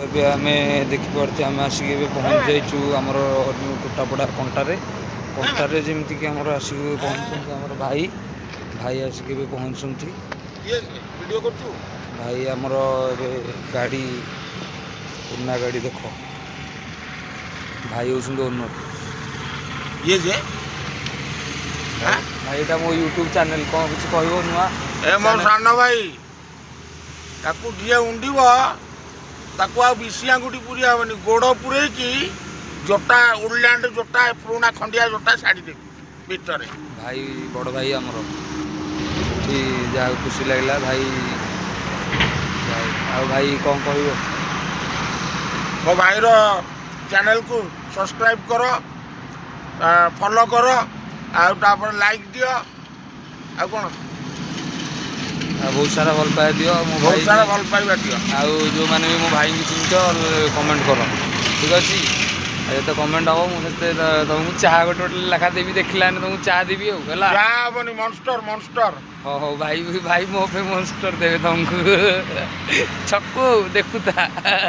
ଏବେ ଆମେ ଦେଖିପାରୁଛେ ଆମେ ଆସିକି ଏବେ ପହଞ୍ଚି ଯାଇଛୁ ଆମର ଟୋଟାପଡ଼ା କଣ୍ଟାରେ ଯେମିତିକି ଆମର ଆସିକି ପହଞ୍ଚୁଛନ୍ତି ଆମର ଭାଇ ଆସିକି ଏବେ ପହଞ୍ଚୁଛନ୍ତି। ଭିଡ଼ିଓ କରୁଛୁ ଭାଇ ଆମର ଏବେ ଗାଡ଼ି ପୁରୁଣା ଗାଡ଼ି ଦେଖ ଭାଇ ହେଉଛନ୍ତି ଓନର୍। ଇଏ ଯେ ଭାଇ ଏଇଟା ମୋ ୟୁଟ୍ୟୁବ୍ ଚ୍ୟାନେଲ୍ କ'ଣ କିଛି କହିବ ନୂଆ ଏ ମୋ ଚ୍ୟାନେଲ୍? ସାନ ଭାଇ ତାକୁ ଯିଏ ଉଣ୍ଡିବ ତାକୁ ଆଉ ବିଶି ଆଙ୍ଗୁଠି ପୁରୀ ହେବନି, ଗୋଡ଼ ପୂରେଇକି ଜୋତା ଉଡ଼ଲ୍ୟାଣ୍ଡ ଜୋତା ପୁରୁଣା ଖଣ୍ଡିଆ ଜୋତା ଛାଡ଼ିଦେବି ଭିତରେ। ଭାଇ ବଡ଼ ଭାଇ ଆମର ଏଠି ଯାହା ଖୁସି ଲାଗିଲା ଭାଇ। ଆଉ ଭାଇ କ'ଣ କହିବ? ମୋ ଭାଇର ଚ୍ୟାନେଲକୁ ସବସ୍କ୍ରାଇବ୍ କର, ଫଲୋ କର, ଆଉ ତାପରେ ଲାଇକ୍ ଦିଅ, ଆଉ କ'ଣ ଆଉ ବହୁତ ସାରା ଭଲ ପାଇବା ଦିଅ ମୋ ବହୁତ ଭାଇ ସାରା ଭଲ ପାଇବା ଦିଅ। ଆଉ ଯେଉଁମାନେ ବି ମୋ ଭାଇଙ୍କୁ ଚିହ୍ନିଛ କମେଣ୍ଟ କର, ଠିକ୍ ଅଛି? ଆଉ ଯେତେ କମେଣ୍ଟ ହେବ ମୁଁ ସେତେ ତୁମକୁ ଚାହା ଗୋଟେ ଲେଖା ଦେବି, ଦେଖିଲାନି ତୁମକୁ ଚାହା ଦେବି ଆଉ ହେଲା। ଯାହା ହବନି ମନଷ୍ଟର। ହଉ ଭାଇ ମୋ ପାଇଁ ମନଷ୍ଟର ଦେବେ ତମକୁ ଛକୁ ଦେଖୁଥା।